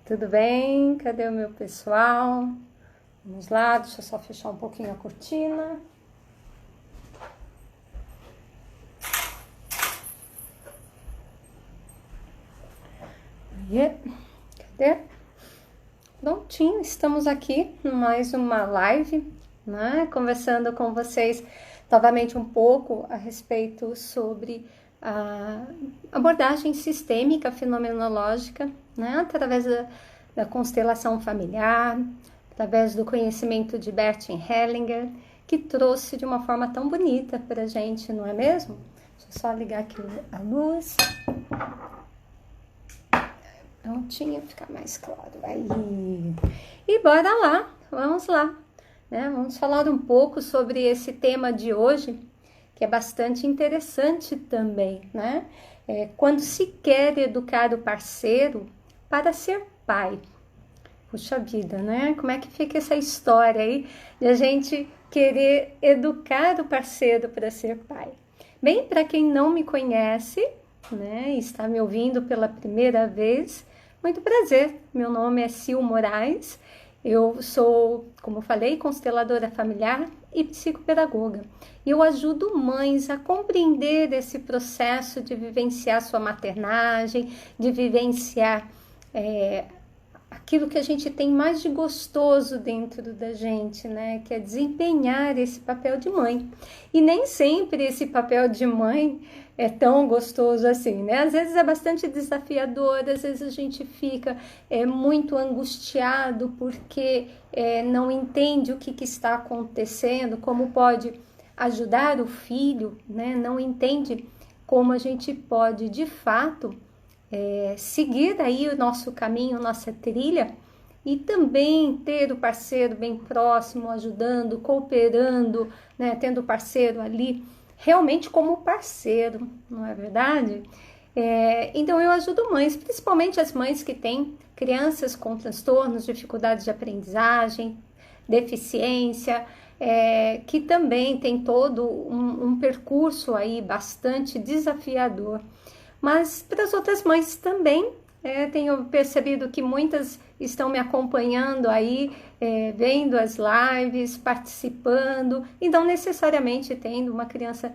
Tudo bem? Cadê o meu pessoal? Vamos lá, deixa eu só fechar um pouquinho a cortina. Aí, cadê? Prontinho, estamos aqui em mais uma live, né? Conversando com vocês novamente um pouco a respeito sobre a abordagem sistêmica fenomenológica, né? Através da constelação familiar, através do conhecimento de Bert Hellinger, que trouxe de uma forma tão bonita para a gente, não é mesmo? Deixa eu só ligar aqui a luz. Prontinho, ficar mais claro. Aí. E bora lá, vamos lá. Né? Vamos falar um pouco sobre esse tema de hoje, que é bastante interessante também, né? Quando se quer educar o parceiro para ser pai. Puxa vida, né? Como é que fica essa história aí de a gente querer educar o parceiro para ser pai? Bem, para quem não me conhece, né, e está me ouvindo pela primeira vez, muito prazer. Meu nome é Sil Moraes. Eu sou, como falei, consteladora familiar e psicopedagoga. E eu ajudo mães a compreender esse processo de vivenciar sua maternagem, de vivenciar aquilo que a gente tem mais de gostoso dentro da gente, né? Que é desempenhar esse papel de mãe. E nem sempre esse papel de mãe é tão gostoso assim, né? Às vezes é bastante desafiador, às vezes a gente fica muito angustiado porque não entende o que está acontecendo, como pode ajudar o filho, né? Não entende como a gente pode, de fato, seguir aí o nosso caminho, nossa trilha, e também ter o parceiro bem próximo, ajudando, cooperando, né, tendo o parceiro ali realmente como parceiro, não é verdade? Então eu ajudo mães, principalmente as mães que têm crianças com transtornos, dificuldades de aprendizagem, deficiência, que também tem todo um percurso aí bastante desafiador. Mas para as outras mães também, tenho percebido que muitas estão me acompanhando aí, vendo as lives, participando, e não necessariamente tendo uma criança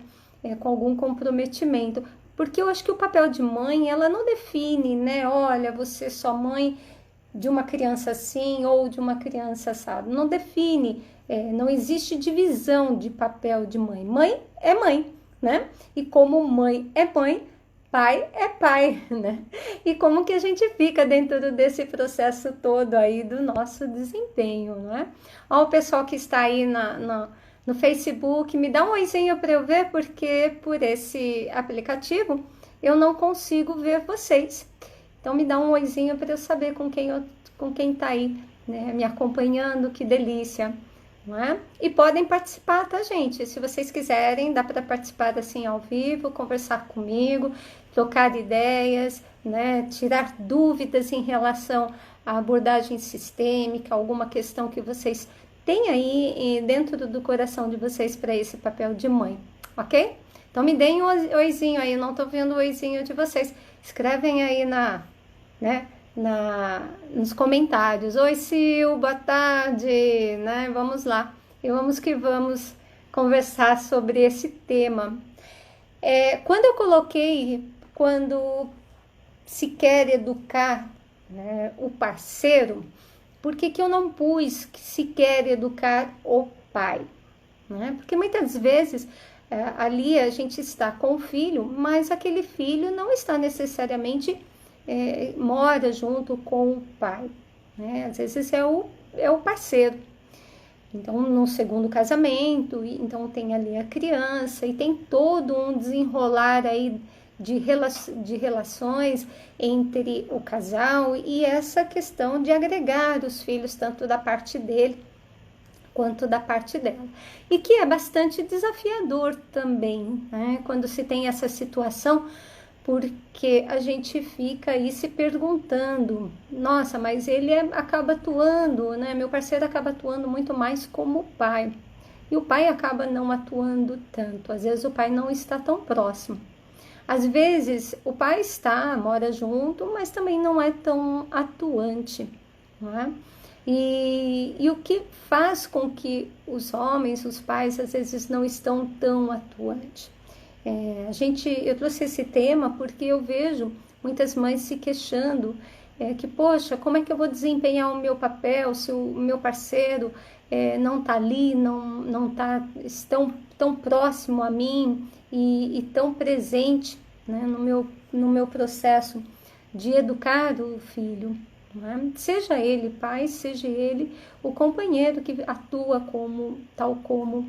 com algum comprometimento. Porque eu acho que o papel de mãe, ela não define, né? Olha, você é só mãe de uma criança assim ou de uma criança assado. Não define, não existe divisão de papel de mãe. Mãe é mãe, né? E como mãe é mãe, pai é pai, né? E como que a gente fica dentro desse processo todo aí do nosso desempenho, né? Ó, o pessoal que está aí no Facebook, me dá um oizinho para eu ver, porque por esse aplicativo eu não consigo ver vocês. Então me dá um oizinho para eu saber com quem tá aí, né, me acompanhando, que delícia. Não é? E podem participar, tá, gente? Se vocês quiserem, dá para participar assim ao vivo, conversar comigo, trocar ideias, né? Tirar dúvidas em relação à abordagem sistêmica, alguma questão que vocês têm aí dentro do coração de vocês para esse papel de mãe, ok? Então me deem um oizinho aí, eu não tô vendo o oizinho de vocês. Escrevem aí nos comentários. Oi, Sil, boa tarde, né? Vamos lá. E vamos que vamos conversar sobre esse tema. Quando eu coloquei, quando se quer educar, né, o parceiro, por que eu não pus que se quer educar o pai? Né? Porque muitas vezes ali a gente está com o filho, mas aquele filho não está necessariamente mora junto com o pai, né? Às vezes é o parceiro. Então, no segundo casamento, então tem ali a criança e tem todo um desenrolar aí de relações entre o casal e essa questão de agregar os filhos tanto da parte dele quanto da parte dela. E que é bastante desafiador também, né? Quando se tem essa situação, porque a gente fica aí se perguntando, nossa, mas ele acaba atuando, né? Meu parceiro acaba atuando muito mais como pai. E o pai acaba não atuando tanto. Às vezes o pai não está tão próximo. Às vezes o pai mora junto, mas também não é tão atuante, não é? E o que faz com que os homens, os pais, às vezes não estão tão atuantes? Eu trouxe esse tema porque eu vejo muitas mães se queixando que, poxa, como é que eu vou desempenhar o meu papel se o meu parceiro não está ali, não está tão próximo a mim e tão presente, né, no meu processo de educar o filho, né? Seja ele pai, seja ele o companheiro que atua tal como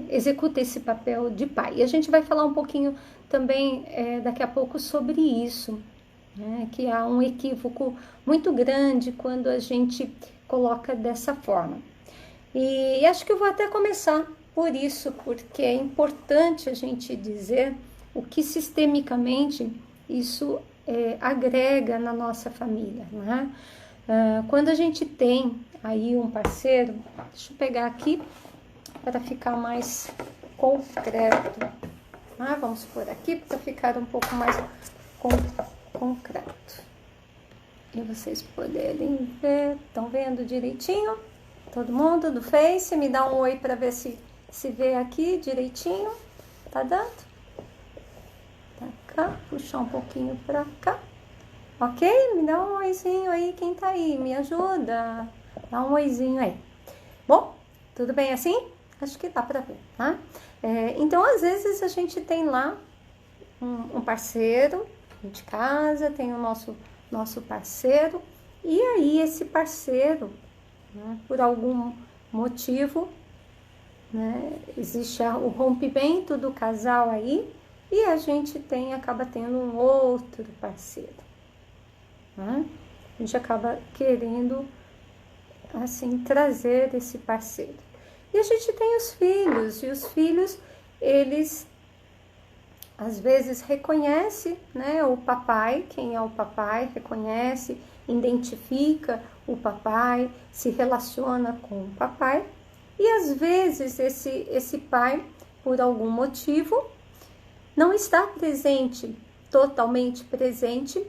executa esse papel de pai. E a gente vai falar um pouquinho também daqui a pouco sobre isso, né? Que há um equívoco muito grande quando a gente coloca dessa forma. E acho que eu vou até começar por isso, porque é importante a gente dizer o que sistemicamente isso agrega na nossa família, né? Quando a gente tem aí um parceiro, deixa eu pegar aqui para ficar mais concreto. Vamos por aqui para ficar um pouco mais concreto. E vocês poderem ver, estão vendo direitinho? Todo mundo do Face, me dá um oi para ver se vê aqui direitinho. Tá dando? Pra cá, puxar um pouquinho para cá. Ok? Me dá um oizinho aí, quem tá aí, me ajuda. Dá um oizinho aí. Bom, tudo bem assim? Acho que dá para ver, tá? Então, às vezes, a gente tem lá um parceiro de casa, tem o nosso parceiro, e aí esse parceiro, né, por algum motivo, né, existe o rompimento do casal aí, e a gente acaba tendo um outro parceiro, né? A gente acaba querendo, assim, trazer esse parceiro. E a gente tem os filhos, e os filhos, eles às vezes reconhecem, né, o papai, quem é o papai, reconhece, identifica o papai, se relaciona com o papai, e às vezes esse pai, por algum motivo, não está presente, totalmente presente,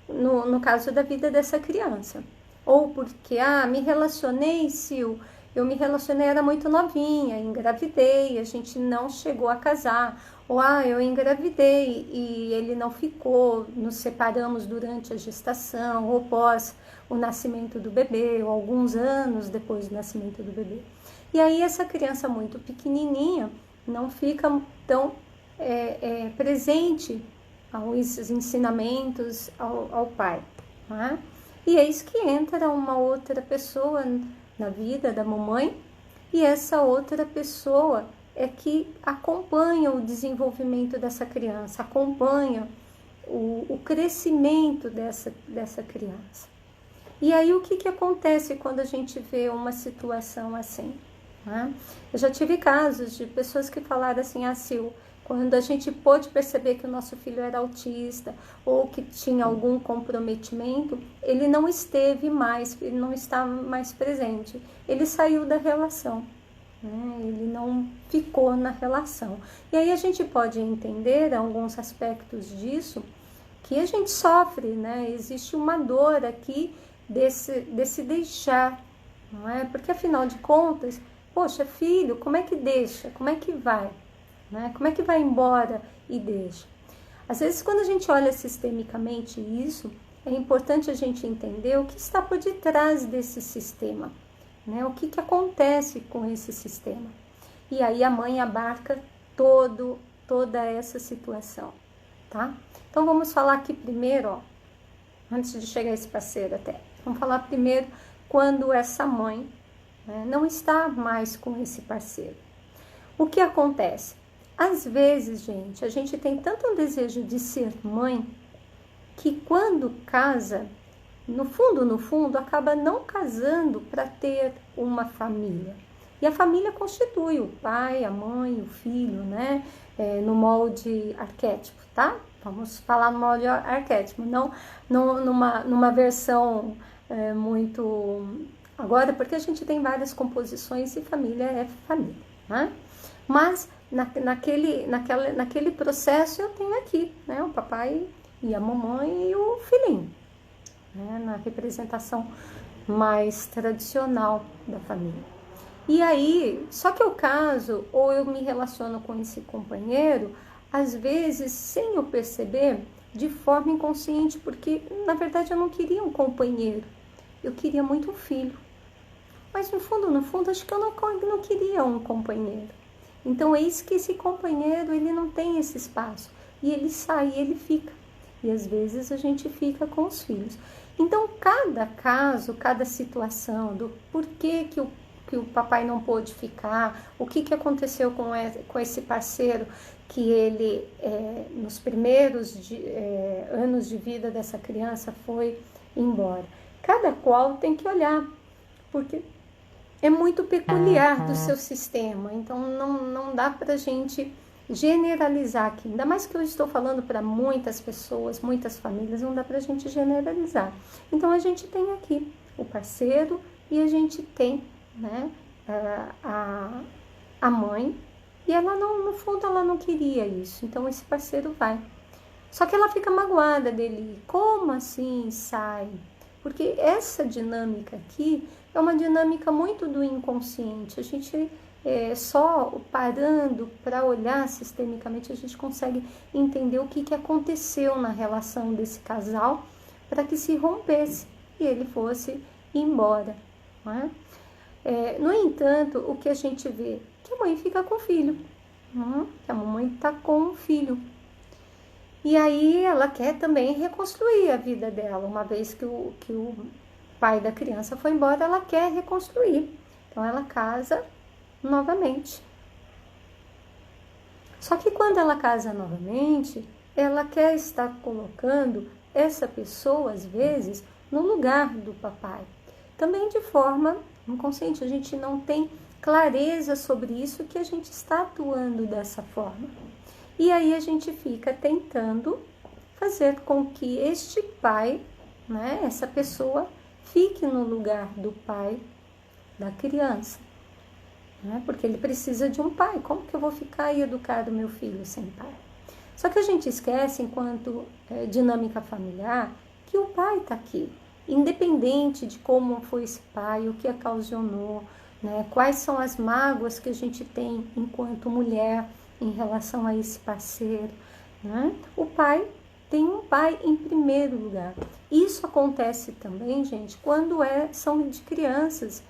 no caso da vida dessa criança. Ou porque, me relacionei, Sil, eu me relacionei, era muito novinha, engravidei, a gente não chegou a casar. Ou, eu engravidei e ele não ficou, nos separamos durante a gestação, ou pós o nascimento do bebê, ou alguns anos depois do nascimento do bebê. E aí essa criança muito pequenininha não fica tão presente aos ensinamentos ao pai, né? E eis que entra uma outra pessoa na vida da mamãe, e essa outra pessoa é que acompanha o desenvolvimento dessa criança, acompanha o crescimento dessa criança. E aí o que acontece quando a gente vê uma situação assim, né? Eu já tive casos de pessoas que falaram assim, Sil, quando a gente pôde perceber que o nosso filho era autista ou que tinha algum comprometimento, ele não esteve mais, ele não estava mais presente, ele saiu da relação, né? Ele não ficou na relação. E aí a gente pode entender alguns aspectos disso, que a gente sofre, né? Existe uma dor aqui desse deixar, não é? Porque afinal de contas, poxa, filho, como é que deixa? Como é que vai? Né? Como é que vai embora e deixa? Às vezes, quando a gente olha sistemicamente isso, é importante a gente entender o que está por detrás desse sistema, né? O que acontece com esse sistema. E aí a mãe abarca toda essa situação, tá? Então, vamos falar aqui primeiro, antes de chegar a esse parceiro até. Vamos falar primeiro quando essa mãe, né, não está mais com esse parceiro. O que acontece? Às vezes, gente, a gente tem tanto um desejo de ser mãe que quando casa, no fundo, acaba não casando para ter uma família. E a família constitui o pai, a mãe, o filho, né? No molde arquétipo, tá? Vamos falar no molde arquétipo, não numa versão muito... Agora, porque a gente tem várias composições e família é família, né? Mas naquele processo eu tenho aqui, né, o papai e a mamãe e o filhinho, né, na representação mais tradicional da família. E aí, só que eu caso ou eu me relaciono com esse companheiro, às vezes sem eu perceber, de forma inconsciente, porque na verdade eu não queria um companheiro, eu queria muito um filho. Mas no fundo, acho que eu não queria um companheiro. Então, eis que esse companheiro, ele não tem esse espaço. E ele sai, ele fica. E às vezes a gente fica com os filhos. Então, cada caso, cada situação, do porquê que o papai não pôde ficar, o que aconteceu com esse parceiro, que ele, nos primeiros anos de vida dessa criança, foi embora. Cada qual tem que olhar, porque é muito peculiar do seu sistema, então não dá para a gente generalizar aqui, ainda mais que eu estou falando para muitas pessoas, muitas famílias, não dá para a gente generalizar. Então a gente tem aqui o parceiro e a gente tem, né, a mãe, e ela não, no fundo ela não queria isso, então esse parceiro vai. Só que ela fica magoada dele, como assim sai? Porque essa dinâmica aqui é uma dinâmica muito do inconsciente. A gente, só parando para olhar sistemicamente, a gente consegue entender o que aconteceu na relação desse casal para que se rompesse e ele fosse embora. Não é? No entanto, o que a gente vê? Que a mãe fica com o filho. Que a mamãe está com o filho. E aí ela quer também reconstruir a vida dela, uma vez que o pai da criança foi embora, ela quer reconstruir. Então ela casa novamente. Só que quando ela casa novamente, ela quer estar colocando essa pessoa, às vezes, no lugar do papai. Também de forma inconsciente, a gente não tem clareza sobre isso, que a gente está atuando dessa forma. E aí a gente fica tentando fazer com que este pai, né, essa pessoa, fique no lugar do pai da criança. Né? Porque ele precisa de um pai. Como que eu vou ficar e educar o meu filho sem pai? Só que a gente esquece, enquanto dinâmica familiar, que o pai está aqui. Independente de como foi esse pai, o que ocasionou, né, quais são as mágoas que a gente tem enquanto mulher, em relação a esse parceiro, né? O pai tem um pai em primeiro lugar. Isso acontece também, gente, quando são de crianças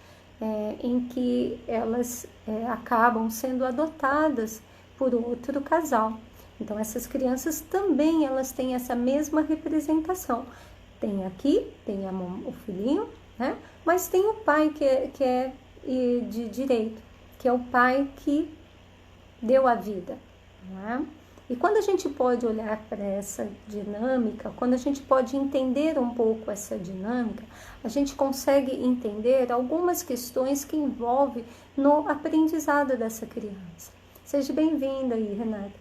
em que elas acabam sendo adotadas por outro casal. Então, essas crianças também elas têm essa mesma representação. Tem aqui, tem o filhinho, né? Mas tem o pai que é de direito, que é o pai que deu a vida, não é? E quando a gente pode olhar para essa dinâmica, quando a gente pode entender um pouco essa dinâmica, a gente consegue entender algumas questões que envolvem no aprendizado dessa criança. Seja bem-vinda aí, Renata.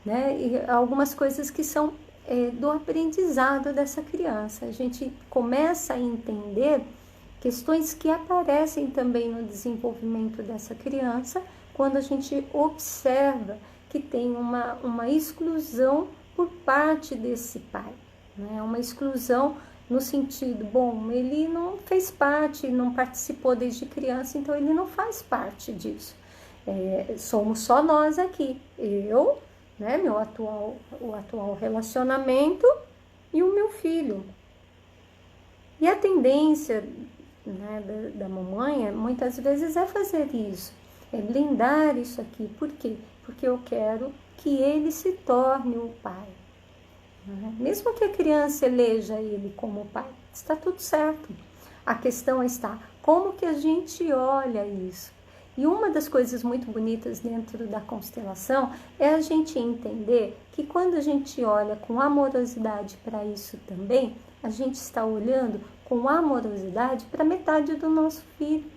Né? E algumas coisas que são do aprendizado dessa criança. A gente começa a entender questões que aparecem também no desenvolvimento dessa criança, quando a gente observa que tem uma exclusão por parte desse pai, né? Uma exclusão no sentido, bom, ele não fez parte, não participou desde criança, então ele não faz parte disso. Somos só nós aqui, eu, né, o atual relacionamento e o meu filho. E a tendência, né, da mamãe, muitas vezes, é fazer isso. É blindar isso aqui. Por quê? Porque eu quero que ele se torne o pai. Mesmo que a criança eleja ele como pai, está tudo certo. A questão está como que a gente olha isso. E uma das coisas muito bonitas dentro da constelação é a gente entender que quando a gente olha com amorosidade para isso também, a gente está olhando com amorosidade para metade do nosso filho.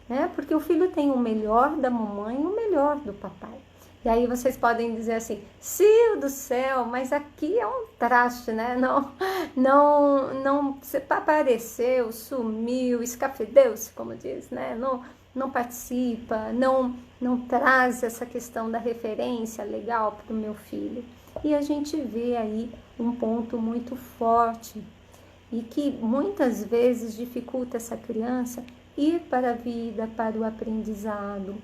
Né? Porque o filho tem o melhor da mamãe e o melhor do papai. E aí vocês podem dizer assim, Sil do céu, mas aqui é um traste, né? Não apareceu, sumiu, escafedeu-se, como diz, né? não participa, não traz essa questão da referência legal para o meu filho. E a gente vê aí um ponto muito forte e que muitas vezes dificulta essa criança ir para a vida, para o aprendizado,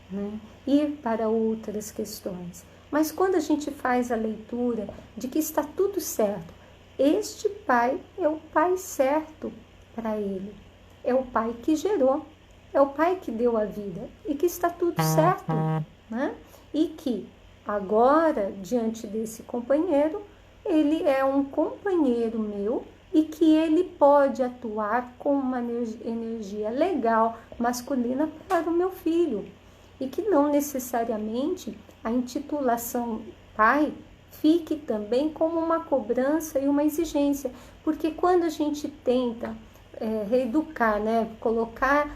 né? Ir para outras questões. Mas quando a gente faz a leitura de que está tudo certo, este pai é o pai certo para ele, é o pai que gerou, é o pai que deu a vida e que está tudo certo, né? E que agora, diante desse companheiro, ele é um companheiro meu e que ele pode atuar com uma energia legal, masculina para o meu filho. E que não necessariamente a intitulação pai fique também como uma cobrança e uma exigência. Porque quando a gente tenta reeducar, né, colocar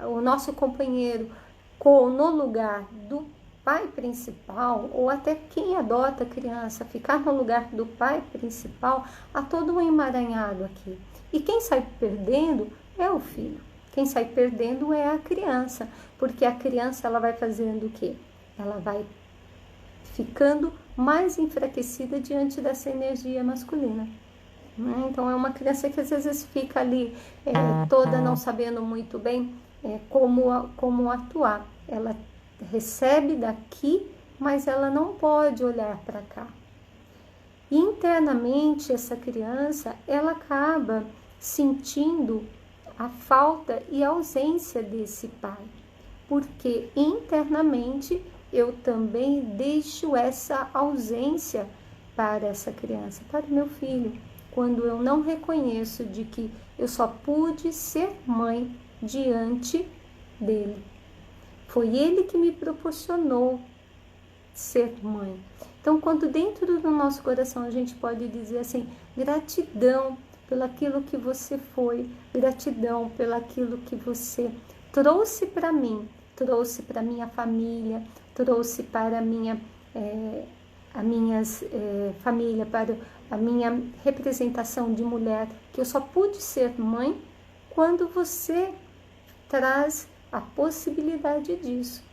o nosso companheiro no lugar do pai principal, ou até quem adota a criança, ficar no lugar do pai principal, há todo um emaranhado aqui. E quem sai perdendo é o filho. Quem sai perdendo é a criança, porque a criança ela vai fazendo o quê? Ela vai ficando mais enfraquecida diante dessa energia masculina. Né? Então, é uma criança que às vezes fica ali toda não sabendo muito bem como atuar. Ela recebe daqui, mas ela não pode olhar para cá. E internamente, essa criança, ela acaba sentindo a falta e a ausência desse pai, porque internamente eu também deixo essa ausência para essa criança, para o meu filho, quando eu não reconheço de que eu só pude ser mãe diante dele. Foi ele que me proporcionou ser mãe. Então, quando dentro do nosso coração a gente pode dizer assim, gratidão pelaquilo que você foi, gratidão pelaquilo que você trouxe para mim, trouxe para minha família, trouxe para a minha família, para a minha representação de mulher, que eu só pude ser mãe quando você traz a possibilidade disso.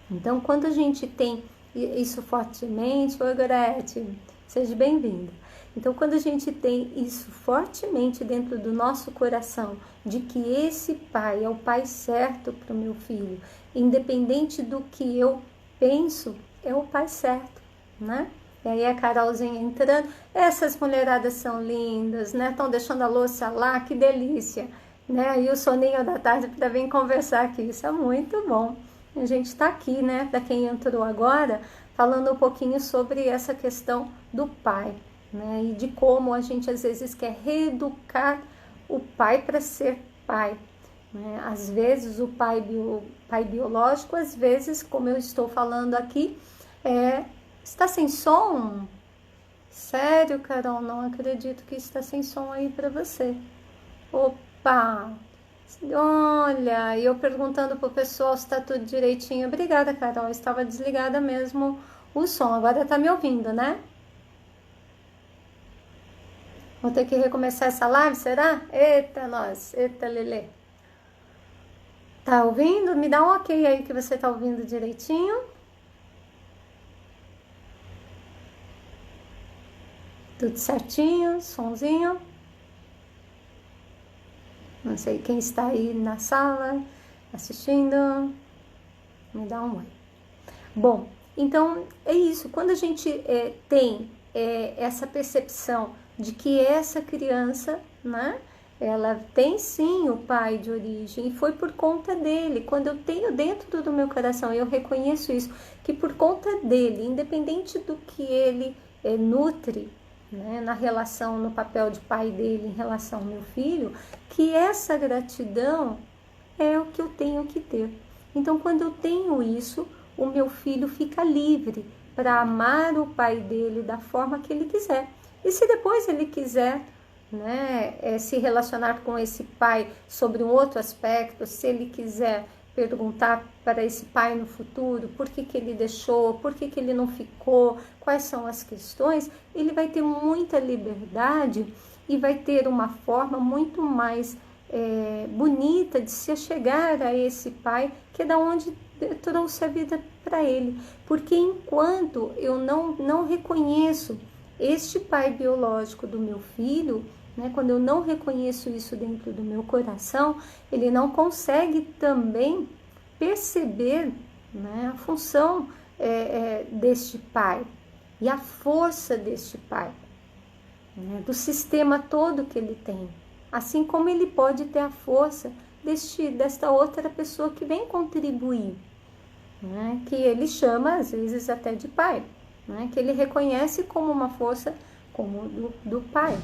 Então, quando a gente tem isso fortemente, oi Gorete, seja bem-vinda. Então, quando a gente tem isso fortemente dentro do nosso coração, de que esse pai é o pai certo para o meu filho, independente do que eu penso, é o pai certo, né? E aí a Carolzinha entrando, essas mulheradas são lindas, né? Estão deixando a louça lá, que delícia, né? E o soninho da tarde para vir conversar aqui, isso é muito bom. A gente está aqui, né? Para quem entrou agora, falando um pouquinho sobre essa questão do pai, né? E de como a gente às vezes quer reeducar o pai para ser pai, né? Às vezes o pai biológico, às vezes, como eu estou falando aqui, está sem som? Sério, Carol, não acredito que está sem som aí para você. Opa! Olha, eu perguntando pro pessoal se está tudo direitinho. Obrigada, Carol, estava desligada mesmo o som. Agora tá me ouvindo, né? Vou ter que recomeçar essa live, será? Eita, nós, eita, Lelê. Tá ouvindo? Me dá um ok aí que você tá ouvindo direitinho. Tudo certinho, sonzinho. Não sei quem está aí na sala assistindo. Me dá um oi. Bom, então é isso. Quando a gente tem essa percepção de que essa criança, né, ela tem sim o pai de origem e foi por conta dele. Quando eu tenho dentro do meu coração, eu reconheço isso, que por conta dele, independente do que ele nutre, né, na relação, no papel de pai dele em relação ao meu filho, que essa gratidão é o que eu tenho que ter. Então, quando eu tenho isso, o meu filho fica livre para amar o pai dele da forma que ele quiser. E se depois ele quiser, né, se relacionar com esse pai sobre um outro aspecto, se ele quiser perguntar para esse pai no futuro por que ele deixou, por que ele não ficou, quais são as questões, ele vai ter muita liberdade e vai ter uma forma muito mais bonita de se achegar a esse pai, que é da onde trouxe a vida para ele. Porque enquanto eu não reconheço este pai biológico do meu filho, né, quando eu não reconheço isso dentro do meu coração, ele não consegue também perceber, né, a função deste pai e a força deste pai, né, do sistema todo que ele tem. Assim como ele pode ter a força desta outra pessoa que vem contribuir, né, que ele chama às vezes até de pai, né, que ele reconhece como uma força como do pai.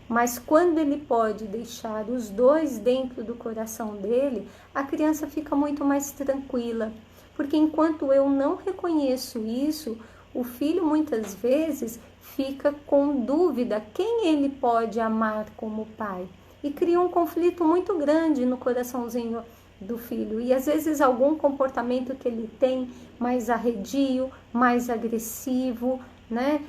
Mas quando ele pode deixar os dois dentro do coração dele, a criança fica muito mais tranquila. Porque enquanto eu não reconheço isso, o filho muitas vezes fica com dúvida quem ele pode amar como pai. E cria um conflito muito grande no coraçãozinho do filho. E às vezes algum comportamento que ele tem mais arredio, mais agressivo, né?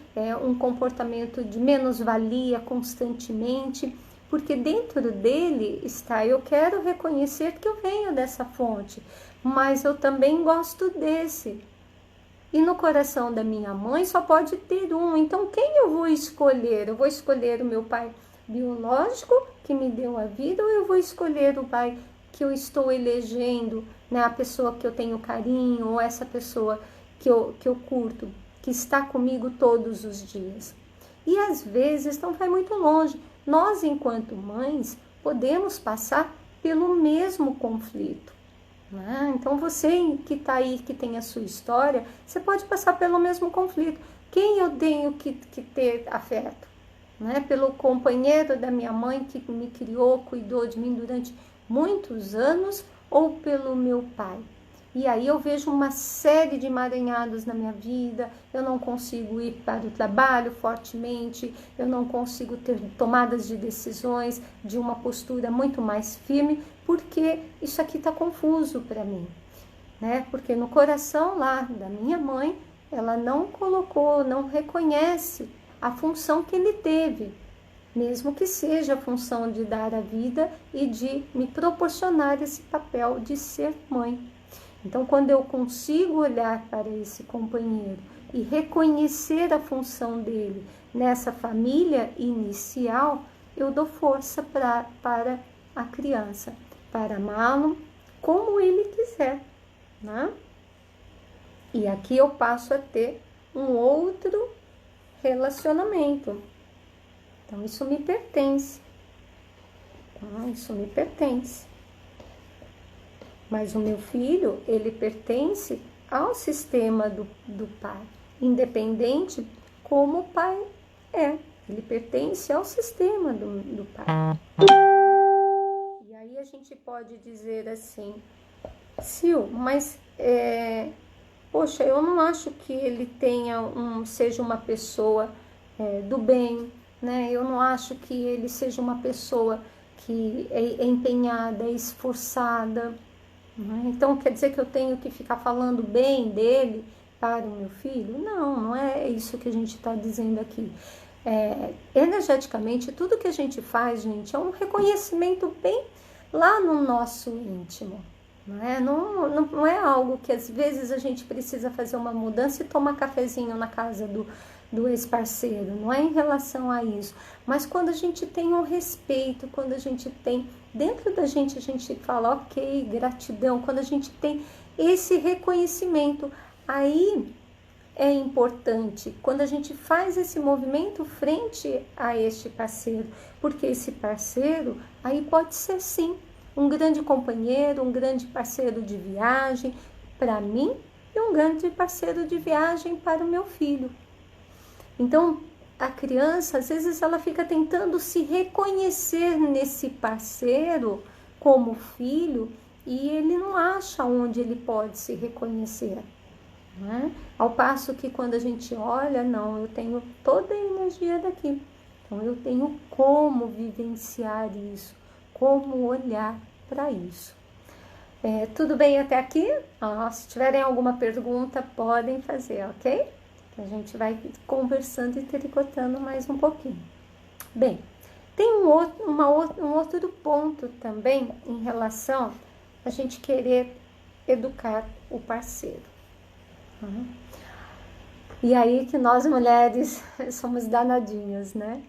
Um comportamento de menos-valia constantemente, porque dentro dele está, eu quero reconhecer que eu venho dessa fonte, mas eu também gosto desse. E no coração da minha mãe só pode ter um, então quem eu vou escolher? Eu vou escolher o meu pai biológico, que me deu a vida, ou eu vou escolher o pai que eu estou elegendo, né? A pessoa que eu tenho carinho, ou essa pessoa que eu curto, que está comigo todos os dias. E às vezes não vai muito longe. Nós, enquanto mães, podemos passar pelo mesmo conflito, né? Então você que está aí, que tem a sua história, você pode passar pelo mesmo conflito. Quem eu tenho que ter afeto? Né? Pelo companheiro da minha mãe que me criou, cuidou de mim durante muitos anos, ou pelo meu pai? E aí eu vejo uma série de emaranhados na minha vida, eu não consigo ir para o trabalho fortemente, eu não consigo ter tomadas de decisões de uma postura muito mais firme, porque isso aqui está confuso para mim, né? Porque no coração lá da minha mãe, ela não colocou, não reconhece a função que ele teve, mesmo que seja a função de dar a vida e de me proporcionar esse papel de ser mãe. Então, quando eu consigo olhar para esse companheiro e reconhecer a função dele nessa família inicial, eu dou força para a criança, para amá-lo como ele quiser, né? E aqui eu passo a ter um outro relacionamento. Então, isso me pertence. Isso me pertence. Mas o meu filho, ele pertence ao sistema do pai, independente como o pai é. Ele pertence ao sistema do pai. E aí a gente pode dizer assim, Sil, mas poxa, eu não acho que ele seja uma pessoa do bem, né? Eu não acho que ele seja uma pessoa que é empenhada, é esforçada. Então quer dizer que eu tenho que ficar falando bem dele para o meu filho? Não é isso que a gente está dizendo aqui. Energeticamente, tudo que a gente faz, gente, é um reconhecimento bem lá no nosso íntimo. Não é algo que às vezes a gente precisa fazer uma mudança e tomar cafezinho na casa do ex-parceiro, não é em relação a isso, mas quando a gente tem um respeito, quando a gente tem, dentro da gente a gente fala, ok, gratidão, quando a gente tem esse reconhecimento, aí é importante, quando a gente faz esse movimento frente a este parceiro, porque esse parceiro aí pode ser sim, um grande companheiro, um grande parceiro de viagem para mim e um grande parceiro de viagem para o meu filho. Então, a criança, às vezes, ela fica tentando se reconhecer nesse parceiro como filho e ele não acha onde ele pode se reconhecer, né? Ao passo que quando a gente olha, não, eu tenho toda a energia daqui. Então, eu tenho como vivenciar isso, como olhar para isso. Tudo bem até aqui? Se tiverem alguma pergunta, podem fazer, ok? A gente vai conversando e tricotando mais um pouquinho. Bem, Tem um outro ponto também em relação a gente querer educar o parceiro. E aí que nós mulheres somos danadinhas, né?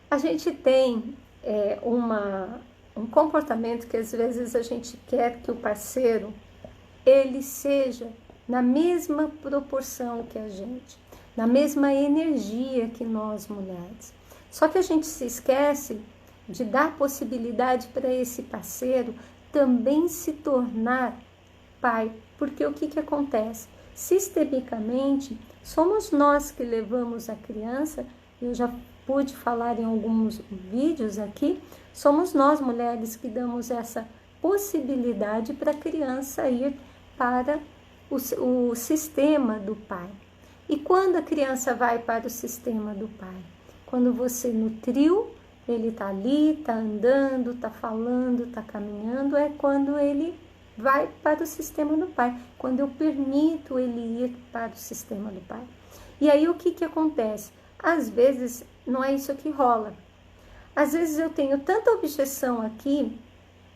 A gente tem um comportamento que às vezes a gente quer que o parceiro ele seja na mesma proporção que a gente, na mesma energia que nós mulheres. Só que a gente se esquece de dar possibilidade para esse parceiro também se tornar pai, porque o que acontece? Sistemicamente, somos nós que levamos a criança, eu já pude falar em alguns vídeos aqui, somos nós mulheres que damos essa possibilidade para a criança ir para o sistema do pai. E quando a criança vai para o sistema do pai? Quando você nutriu, ele está ali, está andando, está falando, está caminhando, é quando ele vai para o sistema do pai, quando eu permito ele ir para o sistema do pai. E aí o que acontece? Às vezes não é isso que rola. Às vezes eu tenho tanta objeção aqui,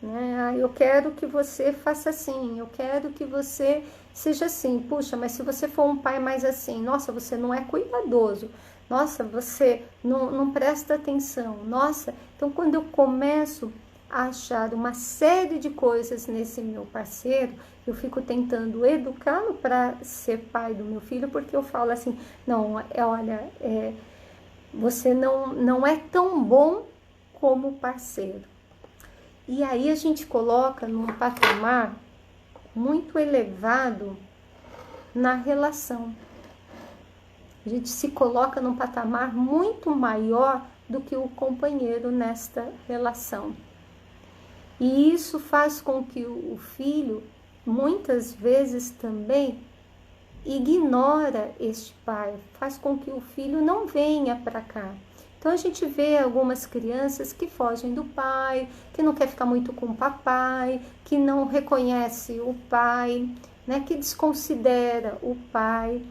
né? Eu quero que você faça assim, eu quero que você seja assim. Puxa, mas se você for um pai mais assim, nossa, você não é cuidadoso. Nossa, você não presta atenção. Nossa, então quando eu começo a achar uma série de coisas nesse meu parceiro, eu fico tentando educá-lo para ser pai do meu filho, porque eu falo assim, não, olha, você não é tão bom como parceiro. E aí a gente coloca num patamar muito elevado na relação. A gente se coloca num patamar muito maior do que o companheiro nesta relação. E isso faz com que o filho, muitas vezes também, ignora este pai, faz com que o filho não venha para cá. Então a gente vê algumas crianças que fogem do pai, que não quer ficar muito com o papai, que não reconhece o pai, né, que desconsidera o pai.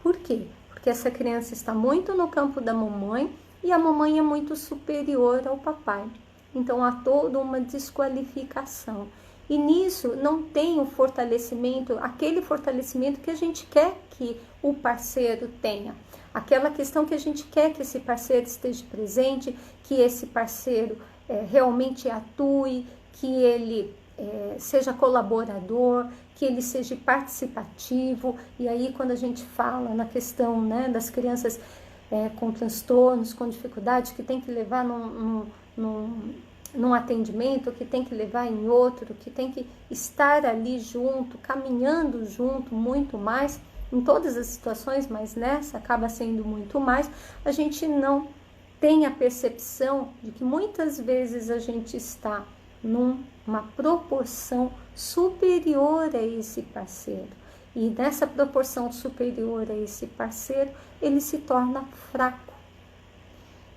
Por quê? Porque essa criança está muito no campo da mamãe e a mamãe é muito superior ao papai. Então há toda uma desqualificação. E nisso não tem o fortalecimento, aquele fortalecimento que a gente quer que o parceiro tenha. Aquela questão que a gente quer que esse parceiro esteja presente, que esse parceiro realmente atue, que ele seja colaborador, que ele seja participativo. E aí quando a gente fala na questão, né, das crianças com transtornos, com dificuldades, que tem que levar num atendimento, que tem que levar em outro, que tem que estar ali junto, caminhando junto muito mais, em todas as situações, mas nessa acaba sendo muito mais, a gente não tem a percepção de que muitas vezes a gente está numa proporção superior a esse parceiro. E nessa proporção superior a esse parceiro, ele se torna fraco.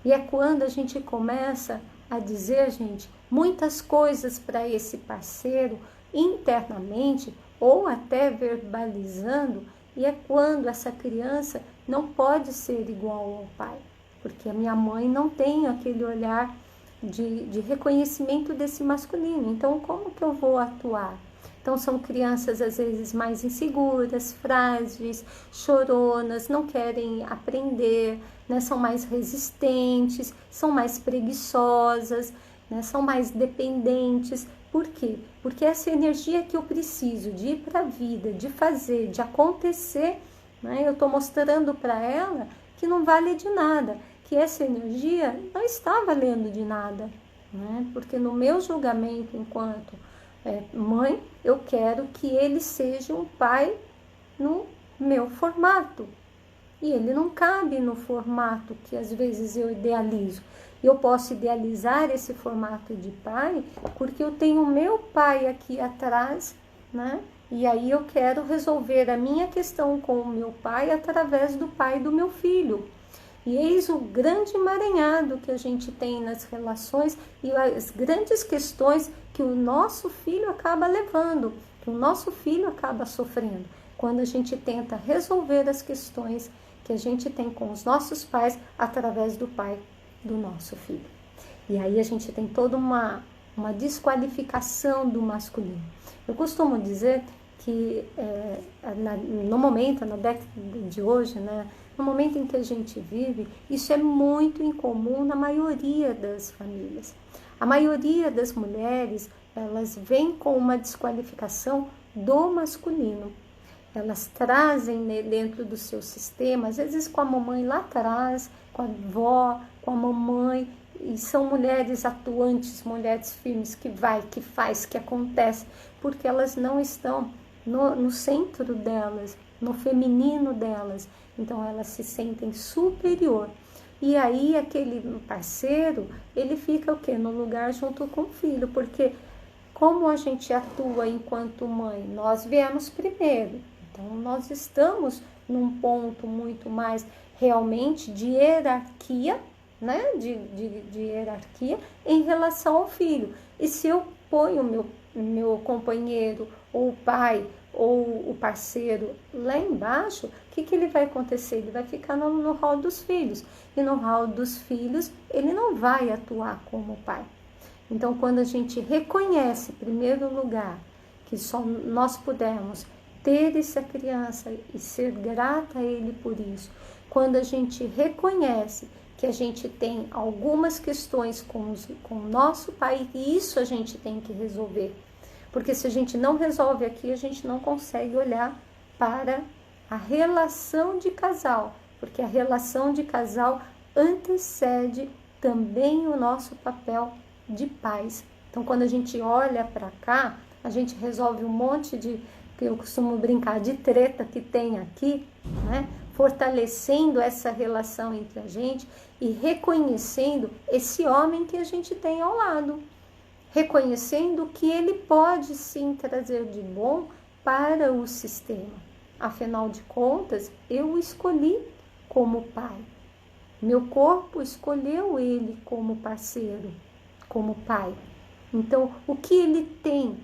E é quando a gente começa a dizer, gente, muitas coisas para esse parceiro internamente ou até verbalizando, e é quando essa criança não pode ser igual ao pai, porque a minha mãe não tem aquele olhar de reconhecimento desse masculino, então como que eu vou atuar? Então são crianças às vezes mais inseguras, frágeis, choronas, não querem aprender, né? São mais resistentes, são mais preguiçosas, né? São mais dependentes. Por quê? Porque essa energia que eu preciso de ir para a vida, de fazer, de acontecer, né? Eu estou mostrando para ela que não vale de nada, que essa energia não está valendo de nada, né? Porque no meu julgamento enquanto mãe, eu quero que ele seja um pai no meu formato. E ele não cabe no formato que às vezes eu idealizo. Eu posso idealizar esse formato de pai porque eu tenho o meu pai aqui atrás, né? E aí eu quero resolver a minha questão com o meu pai através do pai do meu filho. E eis o grande emaranhado que a gente tem nas relações e as grandes questões que o nosso filho acaba levando, que o nosso filho acaba sofrendo, quando a gente tenta resolver as questões que a gente tem com os nossos pais através do pai do nosso filho. E aí a gente tem toda uma desqualificação do masculino. Eu costumo dizer que no momento, na década de hoje, né, no momento em que a gente vive, isso é muito incomum na maioria das famílias. A maioria das mulheres, elas vêm com uma desqualificação do masculino. Elas trazem dentro do seu sistema, às vezes com a mamãe lá atrás, com a avó, com a mamãe, e são mulheres atuantes, mulheres firmes, que vai, que faz, que acontece, porque elas não estão no centro delas, no feminino delas, então elas se sentem superior. E aí aquele parceiro, ele fica o quê? No lugar junto com o filho, porque como a gente atua enquanto mãe? Nós viemos primeiro, então nós estamos num ponto muito mais realmente de hierarquia, né? De hierarquia em relação ao filho. E se eu ponho meu companheiro, ou o pai, ou o parceiro lá embaixo, o que ele vai acontecer? Ele vai ficar no rol dos filhos. E no rol dos filhos, ele não vai atuar como pai. Então, quando a gente reconhece, em primeiro lugar, que só nós pudemos ter essa criança e ser grata a ele por isso, quando a gente reconhece que a gente tem algumas questões com o nosso pai, e isso a gente tem que resolver. Porque se a gente não resolve aqui, a gente não consegue olhar para a relação de casal, porque a relação de casal antecede também o nosso papel de pais. Então, quando a gente olha para cá, a gente resolve um monte de, que eu costumo brincar, de treta que tem aqui, né? Fortalecendo essa relação entre a gente e reconhecendo esse homem que a gente tem ao lado. Reconhecendo que ele pode sim trazer de bom para o sistema. Afinal de contas, eu o escolhi como pai. Meu corpo escolheu ele como parceiro, como pai. Então, o que ele tem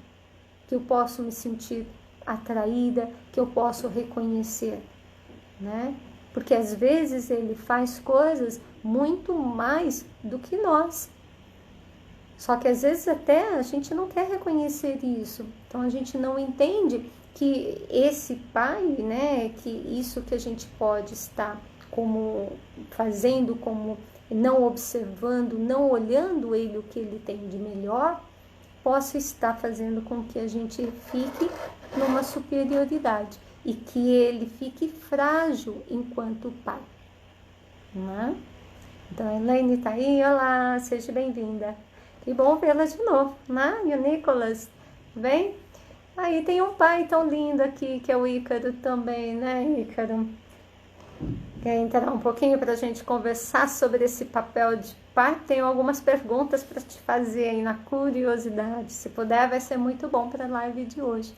que eu posso me sentir atraída, que eu posso reconhecer, né? Porque às vezes ele faz coisas muito mais do que nós. Só que às vezes até a gente não quer reconhecer isso. Então a gente não entende que esse pai, né, que isso que a gente pode estar como fazendo, como não observando, não olhando ele o que ele tem de melhor, possa estar fazendo com que a gente fique numa superioridade e que ele fique frágil enquanto pai, né? Então a Elaine está aí, olá, seja bem-vinda. Que bom vê-la de novo, né? E o Nicolas, bem? Aí tem um pai tão lindo aqui, que é o Ícaro também, né, Ícaro? Quer entrar um pouquinho para a gente conversar sobre esse papel de pai? Tenho algumas perguntas para te fazer aí na curiosidade. Se puder, vai ser muito bom para a live de hoje,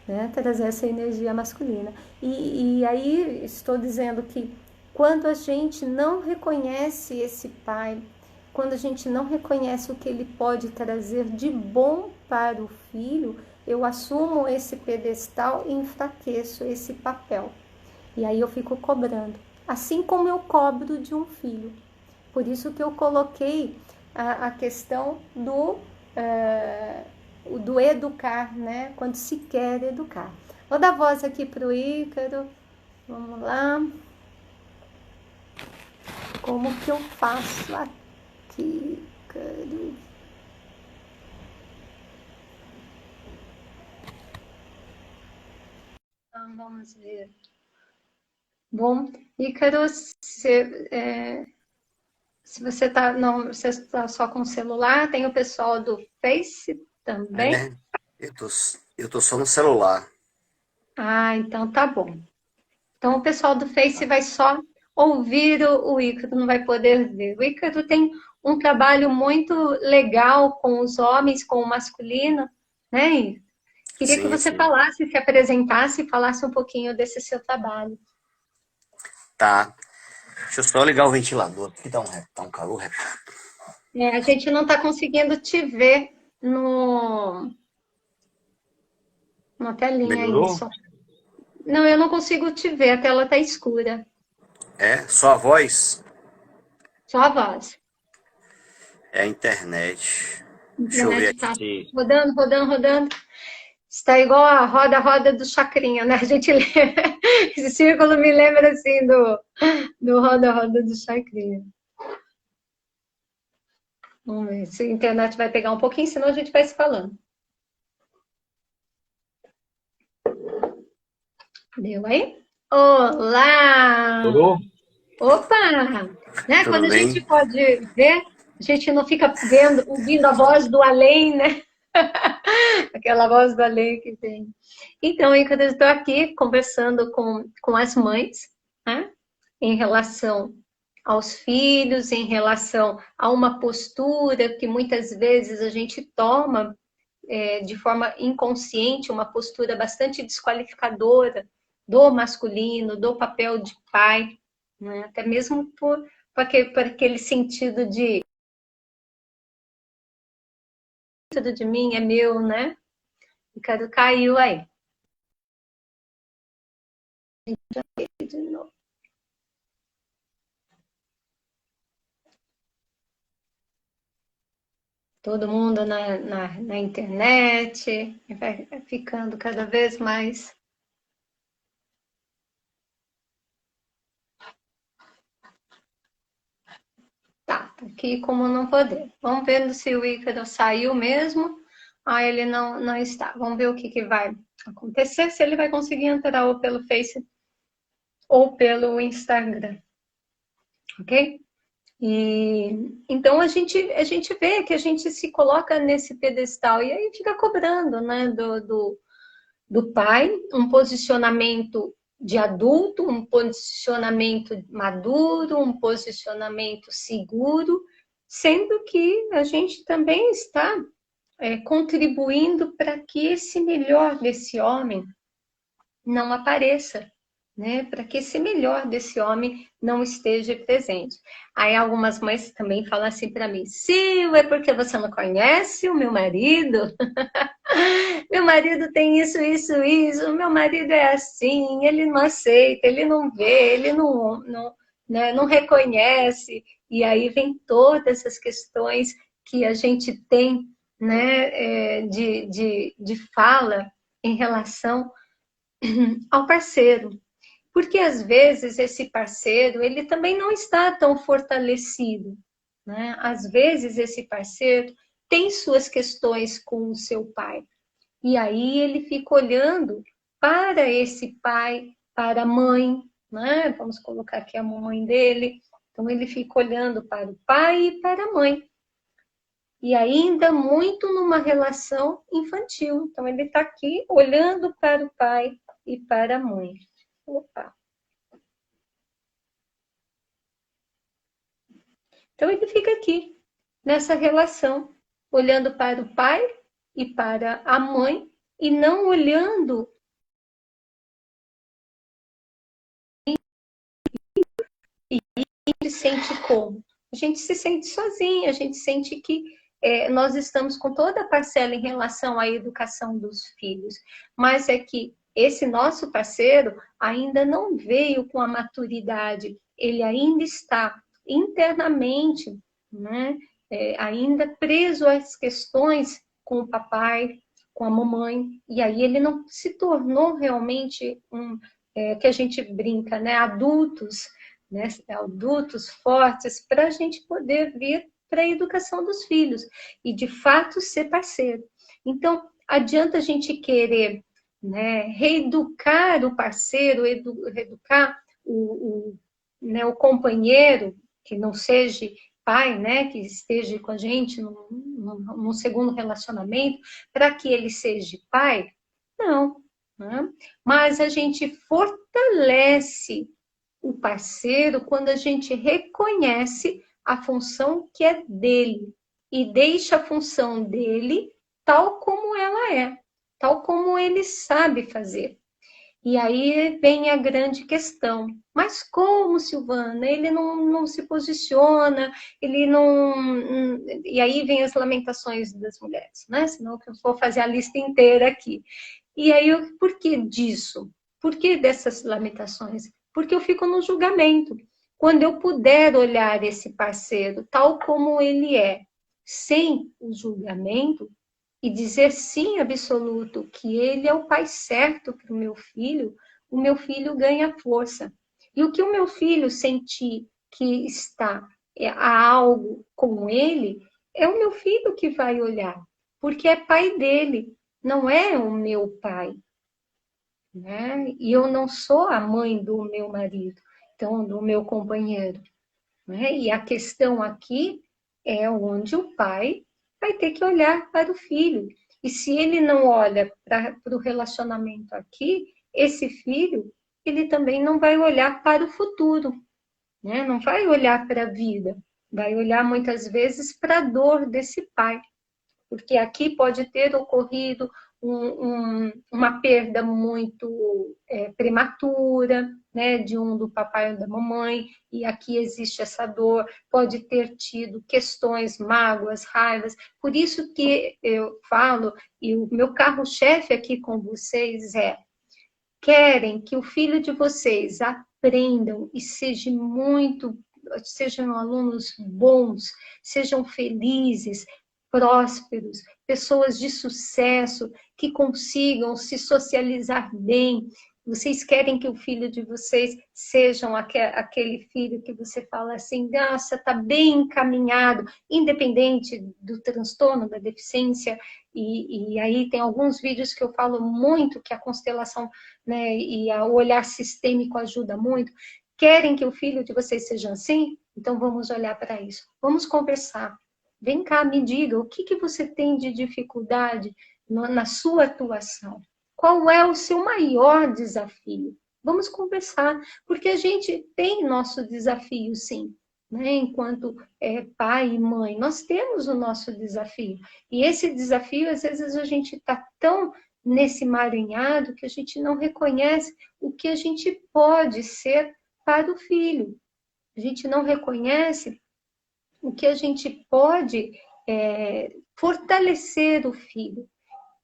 né? Trazer essa energia masculina. E aí estou dizendo que quando a gente não reconhece esse pai, quando a gente não reconhece o que ele pode trazer de bom para o filho, eu assumo esse pedestal e enfraqueço esse papel. E aí eu fico cobrando, assim como eu cobro de um filho. Por isso que eu coloquei a questão do educar, né? Quando se quer educar. Vou dar voz aqui para o Ícaro. Vamos lá. Como que eu faço aqui, Ícaro? Então, vamos ver. Bom, Ícaro, se você está você tá só com o celular, tem o pessoal do Face também. É, eu tô só no celular. Ah, então tá bom. Então o pessoal do Face vai só ouvir o Ícaro, não vai poder ver. O Ícaro tem um trabalho muito legal com os homens, com o masculino, né, Ícaro? Queria que Sim, você sim. falasse, se apresentasse e falasse um pouquinho desse seu trabalho. Tá. Deixa eu só ligar o ventilador. Aqui tá um calor. A gente não está conseguindo te ver na telinha aí. Melhorou? Só. Não, eu não consigo te ver, a tela está escura. É, só a voz? Só a voz. É a internet. A Deixa eu ver internet aqui está se. rodando, rodando, rodando. Está igual a roda do chacrinha, né? A gente esse círculo me lembra assim do roda do chacrinha. Vamos ver se a internet vai pegar um pouquinho, senão a gente vai se falando. Deu aí? Olá! Tudo? Opa! Né? Quando Tudo a gente bem? pode ver, a gente não fica vendo, ouvindo a voz do além, né? Aquela voz do além que tem. Então, eu estou aqui conversando com as mães, né? Em relação aos filhos, em relação a uma postura que muitas vezes a gente toma de forma inconsciente, uma postura bastante desqualificadora do masculino, do papel de pai, né? Até mesmo por aquele sentido de tudo de mim é meu, né? Ricardo caiu aí. De novo. Todo mundo na internet, vai ficando cada vez mais. Tá, aqui como não poder. Vamos ver se o Ícaro saiu mesmo. Ah, ele não está. Vamos ver o que vai acontecer, se ele vai conseguir entrar ou pelo Face ou pelo Instagram. Ok? E então a gente vê que a gente se coloca nesse pedestal e aí fica cobrando, né, do pai um posicionamento de adulto, um posicionamento maduro, um posicionamento seguro, sendo que a gente também está contribuindo para que esse melhor desse homem não apareça, né? Para que esse melhor desse homem não esteja presente. Aí algumas mães também falam assim para mim: Sil, é porque você não conhece o meu marido? Meu marido tem isso, isso, isso. Meu marido é assim, ele não aceita, ele não vê, ele né, não reconhece. E aí vem todas essas questões que a gente tem, né, de fala em relação ao parceiro. Porque às vezes esse parceiro, ele também não está tão fortalecido, né? Às vezes esse parceiro tem suas questões com o seu pai. E aí ele fica olhando para esse pai, para a mãe, né? Vamos colocar aqui a mamãe dele. Então ele fica olhando para o pai e para a mãe. E ainda muito numa relação infantil. Então ele está aqui olhando para o pai e para a mãe. Opa. Então ele fica aqui, nessa relação, olhando para o pai e para a mãe, e não olhando e se sente como. A gente se sente sozinha, a gente sente que nós estamos com toda a parcela em relação à educação dos filhos, mas é que esse nosso parceiro ainda não veio com a maturidade, ele ainda está internamente, né, ainda preso às questões com o papai, com a mamãe, e aí ele não se tornou realmente que a gente brinca, né, adultos, né, adultos fortes, para a gente poder vir para a educação dos filhos e, de fato, ser parceiro. Então, adianta a gente querer, né, reeducar o parceiro, reeducar né, o companheiro, que não seja pai, né, que esteja com a gente num segundo relacionamento, para que ele seja pai? Não. Né? Mas a gente fortalece o parceiro quando a gente reconhece a função que é dele e deixa a função dele tal como ela é, tal como ele sabe fazer. E aí vem a grande questão. Mas como, Silvana? Ele não se posiciona, ele não. E aí vem as lamentações das mulheres, né? Senão eu vou fazer a lista inteira aqui. E aí, por que disso? Por que dessas lamentações? Porque eu fico no julgamento. Quando eu puder olhar esse parceiro tal como ele é, sem o julgamento, e dizer sim absoluto que ele é o pai certo para o meu filho ganha força. E o que o meu filho sentir que está há algo com ele, é o meu filho que vai olhar, porque é pai dele, não é o meu pai, né? E eu não sou a mãe do meu marido, então do meu companheiro, né? E a questão aqui é onde o pai vai ter que olhar para o filho. E se ele não olha para o relacionamento aqui, esse filho, ele também não vai olhar para o futuro, né? Não vai olhar para a vida, vai olhar muitas vezes para a dor desse pai, porque aqui pode ter ocorrido uma perda muito prematura, né, de um do papai ou da mamãe, e aqui existe essa dor, pode ter tido questões, mágoas, raivas, por isso que eu falo, e o meu carro-chefe aqui com vocês querem que o filho de vocês aprendam e sejam alunos bons, sejam felizes, prósperos, pessoas de sucesso, que consigam se socializar bem. Vocês querem que o filho de vocês sejam aquele filho que você fala assim, nossa, está bem encaminhado, independente do transtorno, da deficiência. E aí tem alguns vídeos que eu falo muito que a constelação, né, e o olhar sistêmico ajuda muito. Querem que o filho de vocês seja assim? Então vamos olhar para isso. Vamos conversar. Vem cá, me diga o que você tem de dificuldade na sua atuação. Qual é o seu maior desafio? Vamos conversar, porque a gente tem nosso desafio, sim. Né? Enquanto pai e mãe, nós temos o nosso desafio. E esse desafio, às vezes, a gente está tão nesse emaranhado que a gente não reconhece o que a gente pode ser para o filho. A gente não reconhece o que a gente pode fortalecer o filho.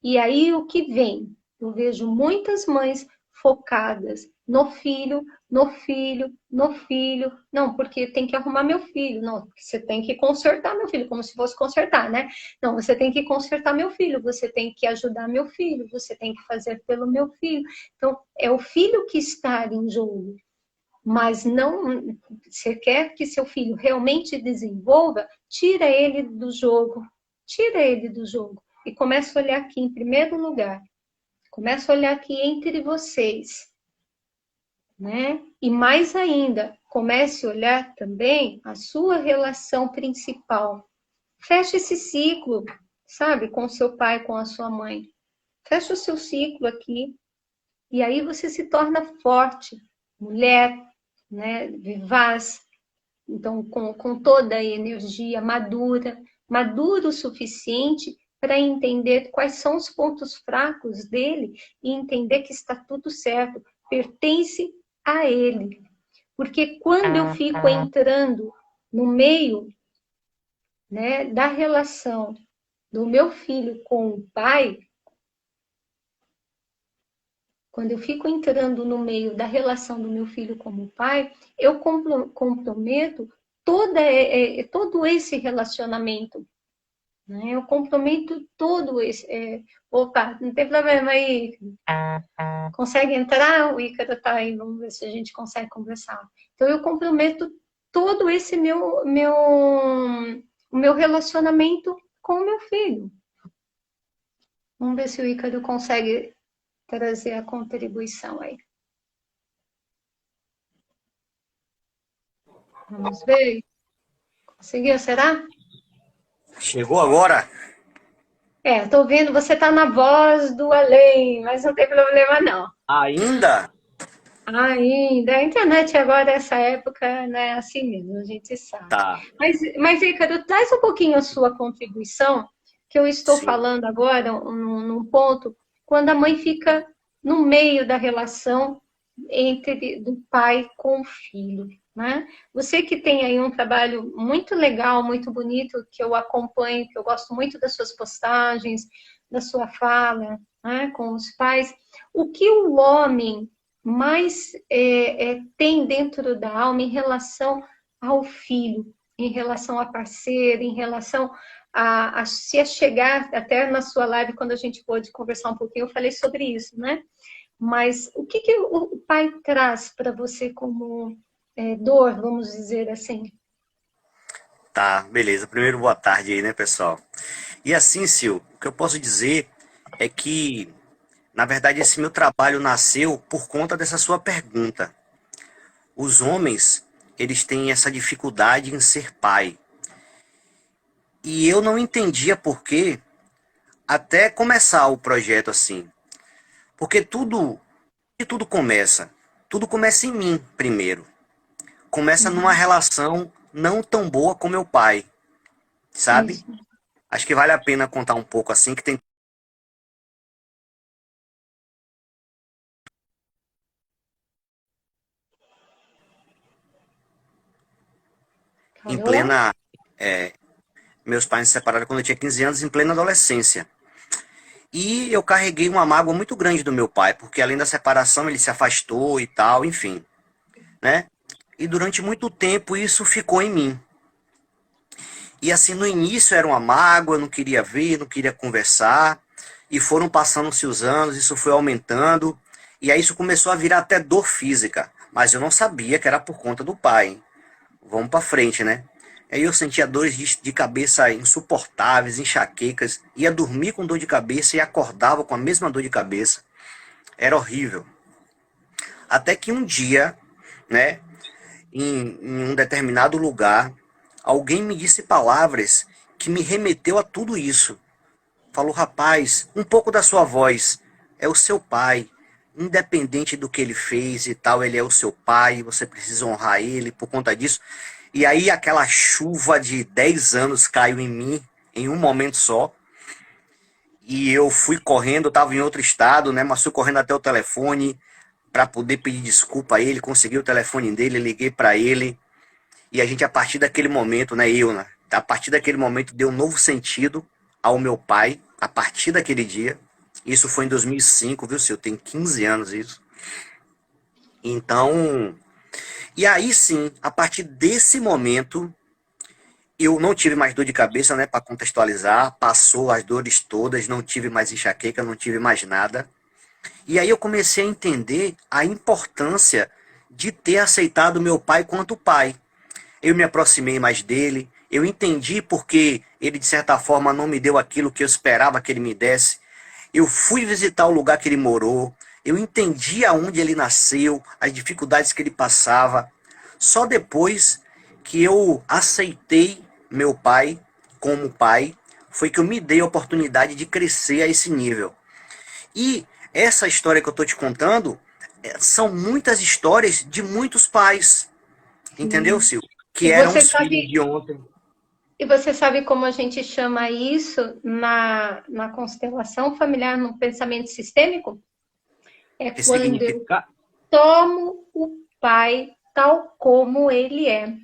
E aí o que vem? Eu vejo muitas mães focadas no filho, no filho, no filho. Não, porque tem que arrumar meu filho. Não, porque você tem que consertar meu filho, como se fosse consertar, né? Não, você tem que consertar meu filho, você tem que ajudar meu filho, você tem que fazer pelo meu filho. Então, é o filho que está em jogo. Mas não, você quer que seu filho realmente desenvolva, tira ele do jogo. Tira ele do jogo. E começa a olhar aqui em primeiro lugar. Começa a olhar aqui entre vocês. Né? E mais ainda, comece a olhar também a sua relação principal. Feche esse ciclo, sabe? Com o seu pai, com a sua mãe. Fecha o seu ciclo aqui. E aí você se torna forte. Mulher, né? Vivaz. Então, com toda a energia madura. Madura o suficiente para entender quais são os pontos fracos dele e entender que está tudo certo, pertence a ele. Porque quando eu fico entrando no meio, né, da relação do meu filho com o pai, quando eu fico entrando no meio da relação do meu filho com o pai, eu comprometo todo esse relacionamento. Né? Eu comprometo todo esse. Opa, não tem problema aí. Consegue entrar? O Ícaro está aí, vamos ver se a gente consegue conversar. Então, eu comprometo todo esse o meu relacionamento com o meu filho. Vamos ver se o Ícaro consegue trazer a contribuição aí. Vamos ver. Conseguiu, será? Chegou agora? Tô vendo, você está na voz do além, mas não tem problema não. Ainda? Ainda. A internet agora, essa época, né, assim mesmo, a gente sabe. Tá. Mas Ricardo, traz um pouquinho a sua contribuição, que eu estou Sim. falando agora, num ponto, quando a mãe fica no meio da relação entre do pai com o filho. Né? Você que tem aí um trabalho muito legal, muito bonito, que eu acompanho, que eu gosto muito das suas postagens, da sua fala, né, com os pais, o que o homem mais tem dentro da alma em relação ao filho? em relação a parceiro, em relação a se chegar, até na sua live, quando a gente pôde conversar um pouquinho, eu falei sobre isso, né? Mas o que, que o pai traz para você como dor, vamos dizer assim? Tá, beleza. Primeiro, boa tarde aí, né, pessoal? E assim, Sil, o que eu posso dizer é que, na verdade, esse meu trabalho nasceu por conta dessa sua pergunta. Os homens, eles têm essa dificuldade em ser pai. E eu não entendia por quê até começar o projeto assim. Porque tudo começa. Tudo começa em mim primeiro. Começa numa Uhum. relação não tão boa com meu pai, sabe? Isso. Acho que vale a pena contar um pouco assim, que tem em Parou? plena. Meus pais se separaram quando eu tinha 15 anos, em plena adolescência. E eu carreguei uma mágoa muito grande do meu pai, porque além da separação ele se afastou e tal, enfim, né? E durante muito tempo isso ficou em mim. E assim, no início era uma mágoa, eu não queria ver, não queria conversar. E foram passando-se os anos, isso foi aumentando. E aí isso começou a virar até dor física. Mas eu não sabia que era por conta do pai. Hein? Vamos pra frente, né? Aí eu sentia dores de cabeça insuportáveis, enxaquecas. Ia dormir com dor de cabeça e acordava com a mesma dor de cabeça. Era horrível. Até que um dia, né, em um determinado lugar, alguém me disse palavras que me remeteu a tudo isso. Falou, rapaz, um pouco da sua voz. É o seu pai. Independente do que ele fez e tal, ele é o seu pai. Você precisa honrar ele por conta disso. E aí aquela chuva de 10 anos caiu em mim em um momento só. E eu fui correndo, estava em outro estado, né? Mas fui correndo até o telefone para poder pedir desculpa a ele. Consegui o telefone dele, liguei para ele. E a gente, a partir daquele momento, né? Né? A partir daquele momento, deu um novo sentido ao meu pai. A partir daquele dia. Isso foi em 2005, viu, Sil? Tem 15 anos isso. Então, e aí sim, a partir desse momento, eu não tive mais dor de cabeça, né, para contextualizar. Passou as dores todas, não tive mais enxaqueca, não tive mais nada. E aí eu comecei a entender a importância de ter aceitado meu pai quanto pai. Eu me aproximei mais dele, eu entendi porque ele, de certa forma, não me deu aquilo que eu esperava que ele me desse. Eu fui visitar o lugar que ele morou, eu entendi aonde ele nasceu, as dificuldades que ele passava. Só depois que eu aceitei meu pai como pai, foi que eu me dei a oportunidade de crescer a esse nível. E essa história que eu estou te contando são muitas histórias de muitos pais, entendeu, Sim. Sil? E Que eram você os filhos sabe, de ontem. e você sabe como a gente chama isso na constelação familiar, no pensamento sistêmico? É quando eu Ressignificar. tomo o pai tal como ele é. Sim.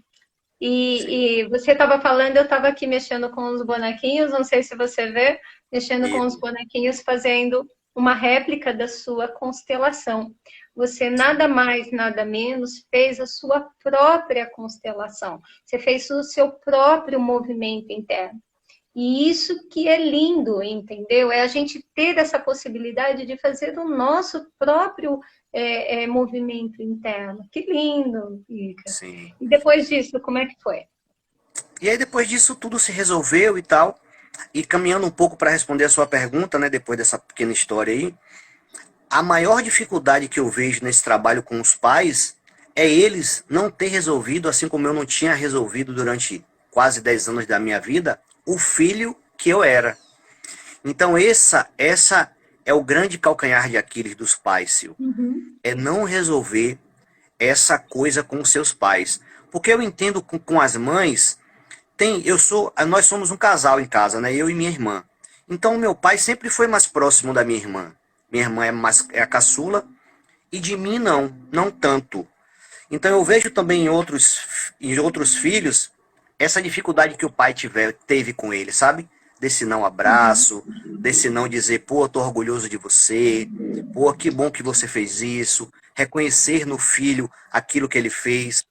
E você estava falando, eu estava aqui mexendo com os bonequinhos, não sei se você vê, mexendo com os Isso. bonequinhos, fazendo uma réplica da sua constelação. Você nada mais, nada menos fez a sua própria constelação. Você fez o seu próprio movimento interno. E isso que é lindo, entendeu? É a gente ter essa possibilidade de fazer o nosso próprio movimento interno. Que lindo, Ica. Sim. E depois disso, como é que foi? E aí depois disso tudo se resolveu e tal. E caminhando um pouco para responder a sua pergunta, né, depois dessa pequena história aí, a maior dificuldade que eu vejo nesse trabalho com os pais é eles não ter resolvido, assim como eu não tinha resolvido durante quase 10 anos da minha vida, o filho que eu era. Então essa é o grande calcanhar de Aquiles dos pais, Sil. Uhum. É não resolver essa coisa com os seus pais. Porque eu entendo com as mães, nós somos um casal em casa, né? Eu e minha irmã. Então meu pai sempre foi mais próximo da minha irmã. Minha irmã é a caçula e de mim não tanto. Então eu vejo também em outros filhos essa dificuldade que o pai teve com ele, sabe? Desse não Uhum. abraço, desse não dizer, pô, eu tô orgulhoso de você, pô, que bom que você fez isso, reconhecer no filho aquilo que ele fez.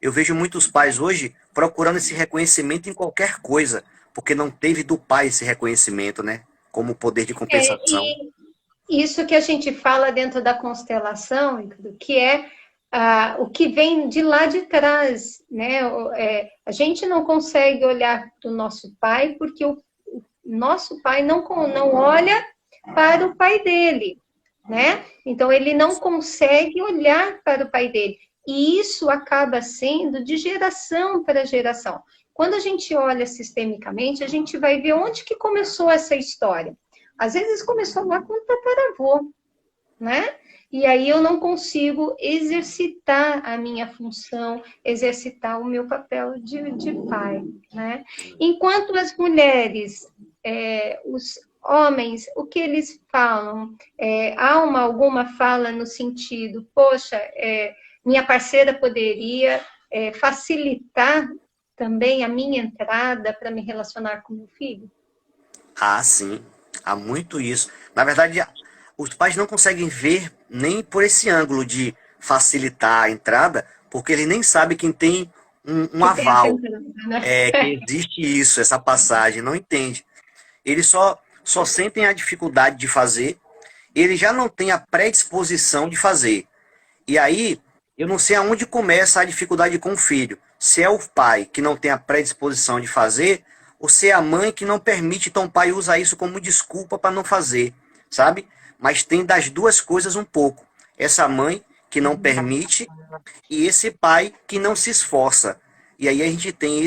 Eu vejo muitos pais hoje procurando esse reconhecimento em qualquer coisa, porque não teve do pai esse reconhecimento, né? Como poder de compensação. E isso que a gente fala dentro da constelação, do que é o que vem de lá de trás, né? A gente não consegue olhar do nosso pai porque o nosso pai não olha para o pai dele, né? Então ele não consegue olhar para o pai dele. E isso acaba sendo de geração para geração. Quando a gente olha sistemicamente, a gente vai ver onde que começou essa história. Às vezes começou lá com o tataravô, né? E aí eu não consigo exercitar a minha função, exercitar o meu papel de pai, né? Enquanto as mulheres, os homens, o que eles falam? Há alguma fala no sentido, poxa, minha parceira poderia facilitar também a minha entrada para me relacionar com meu filho? Ah, sim, há muito isso. Na verdade, os pais não conseguem ver nem por esse ângulo de facilitar a entrada, porque eles nem sabem quem tem um Que tem essa aval, entrada, né? que existe isso, essa passagem, não entende. Eles só sentem a dificuldade de fazer, eles já não têm a predisposição de fazer. E aí, eu não sei aonde começa a dificuldade com o filho. Se é o pai que não tem a predisposição de fazer, ou se é a mãe que não permite, então o pai usa isso como desculpa para não fazer, sabe? Mas tem das duas coisas um pouco. Essa mãe que não permite e esse pai que não se esforça. E aí a gente tem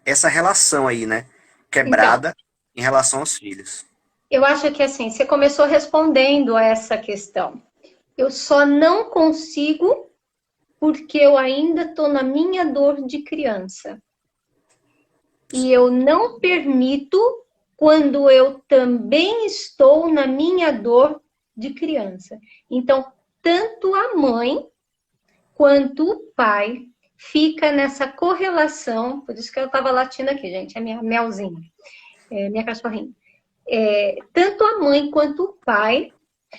essa relação aí, né? Então, Quebrada em relação aos filhos. eu acho que assim, você começou respondendo a essa questão. Eu só não consigo porque eu ainda estou na minha dor de criança. E eu não permito quando eu também estou na minha dor de criança. Então, tanto a mãe quanto o pai fica nessa correlação, por isso que eu estava latindo aqui, gente, é minha melzinha, minha cachorrinha. Tanto a mãe quanto o pai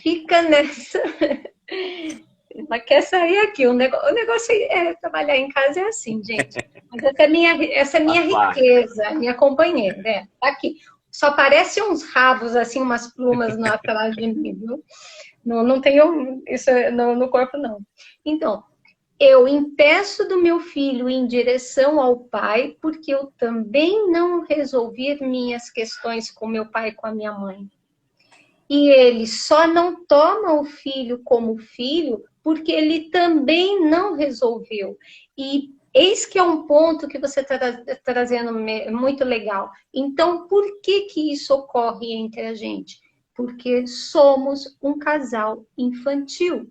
fica nessa. Ela quer sair aqui. O negócio trabalhar em casa é assim, gente. Mas essa é minha Faz parte. riqueza, minha companheira. Tá aqui. Só parece uns rabos, assim, umas plumas atrás de mim, viu? Não, não tenho isso no corpo, não. Então, eu impeço do meu filho em direção ao pai, porque eu também não resolvi minhas questões com meu pai e com a minha mãe. E ele só não toma o filho como filho porque ele também não resolveu. E eis que é um ponto que você está trazendo muito legal. Então, por que isso ocorre entre a gente? Porque somos um casal infantil.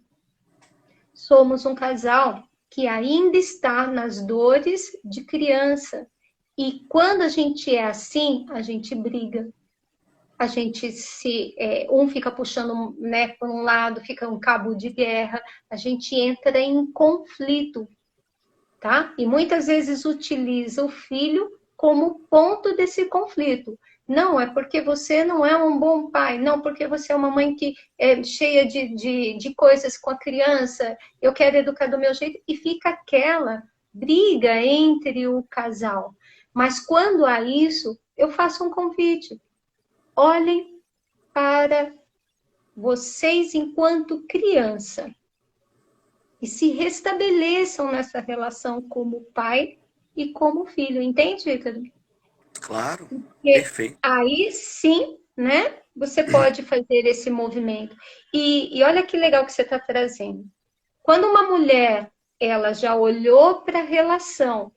Somos um casal que ainda está nas dores de criança. E quando a gente é assim, a gente briga, a gente um fica puxando, né, por um lado, fica um cabo de guerra, a gente entra em conflito, tá? E muitas vezes utiliza o filho como ponto desse conflito. Não, é porque você não é um bom pai, não, porque você é uma mãe que é cheia de coisas com a criança, eu quero educar do meu jeito, e fica aquela briga entre o casal. Mas quando há isso, eu faço um convite. Olhem para vocês enquanto criança e se restabeleçam nessa relação como pai e como filho. Entende, Ícaro? Claro, Porque perfeito. aí sim, né, você pode fazer esse movimento. E olha que legal que você está trazendo. Quando uma mulher ela já olhou para a relação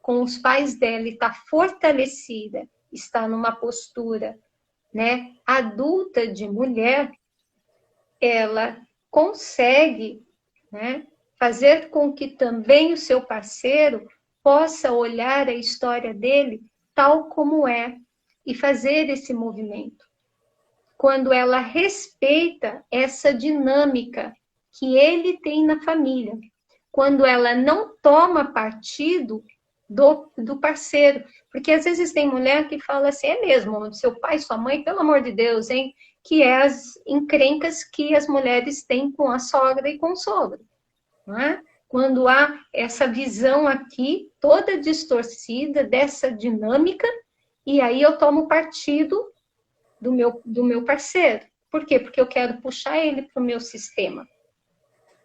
com os pais dela e está fortalecida, está numa postura, né, adulta de mulher, ela consegue, né, fazer com que também o seu parceiro possa olhar a história dele tal como é e fazer esse movimento. Quando ela respeita essa dinâmica que ele tem na família, quando ela não toma partido do parceiro. Porque às vezes tem mulher que fala assim, é mesmo, seu pai, sua mãe, pelo amor de Deus, hein? Que é as encrencas que as mulheres têm com a sogra e com o sogro. Não é? quando há essa visão aqui, toda distorcida dessa dinâmica, e aí eu tomo partido do meu parceiro. Por quê? Porque eu quero puxar ele para o meu sistema.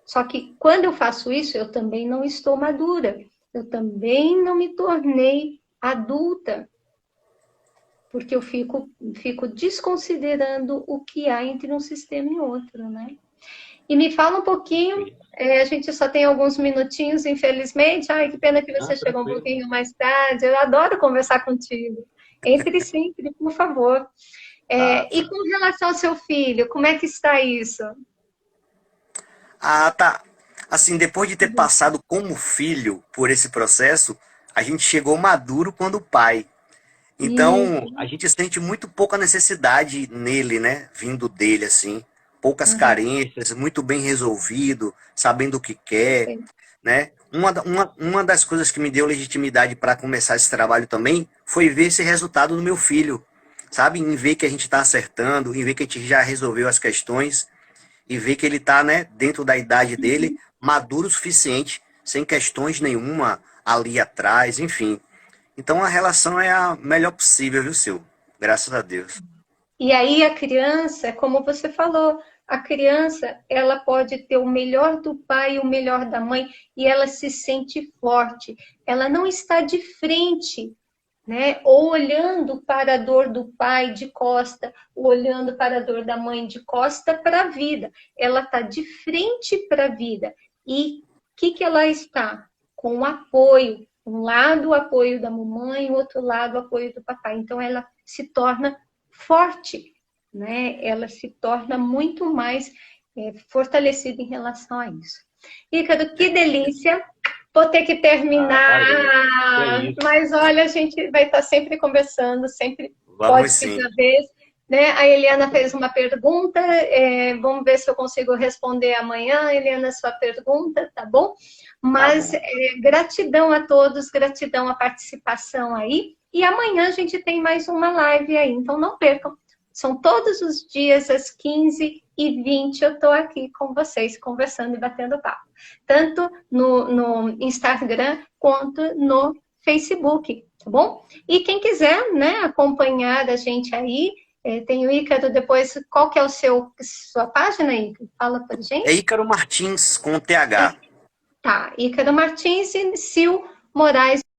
Só que quando eu faço isso, eu também não estou madura. Eu também não me tornei adulta. Porque eu fico desconsiderando o que há entre um sistema e outro, né? E me fala um pouquinho, a gente só tem alguns minutinhos, infelizmente. Ai, que pena que você chegou um pouquinho mais tarde. Eu adoro conversar contigo. Entre sempre, por favor. E com relação ao seu filho, como é que está isso? Ah, tá. Assim, depois de ter passado como filho por esse processo, a gente chegou maduro quando pai. Então, Isso. a gente sente muito pouca necessidade nele, né? Vindo dele, assim. Poucas Uhum. carências, muito bem resolvido, sabendo o que quer, né? Uma das coisas que me deu legitimidade para começar esse trabalho também foi ver esse resultado no meu filho, sabe? Em ver que a gente está acertando, em ver que a gente já resolveu as questões e ver que ele está, né, dentro da idade dele, maduro o suficiente, sem questões nenhuma ali atrás, enfim. Então a relação é a melhor possível, viu, Sil? Graças a Deus. E aí a criança, como você falou, a criança, ela pode ter o melhor do pai e o melhor da mãe e ela se sente forte. Ela não está de frente, né? Ou olhando para a dor do pai de costa, ou olhando para a dor da mãe de costa para a vida. Ela está de frente para a vida. E o que ela está? Com o apoio. Um lado o apoio da mamãe, o outro lado o apoio do papai. Então ela se torna forte, né? Ela se torna muito mais fortalecida em relação a isso. Ícaro, que delícia! Vou ter que Ah, terminar, valeu. Que é isso. mas olha, a gente vai estar sempre conversando, sempre Vamos pode pedir sim. a vez. Né? A Eliana fez uma pergunta, vamos ver se eu consigo responder amanhã, Eliana, sua pergunta, tá bom? Tá Mas bom. gratidão a todos, gratidão à participação aí. E amanhã a gente tem mais uma live aí, então não percam. São todos os dias às 15h20 eu estou aqui com vocês, conversando e batendo papo. Tanto no Instagram quanto no Facebook, tá bom? E quem quiser, né, acompanhar a gente aí, tem o Ícaro depois, qual que é sua página, Ícaro? Fala pra É gente. Ícaro Martins com TH. Tá, Ícaro Martins e Sil Moraes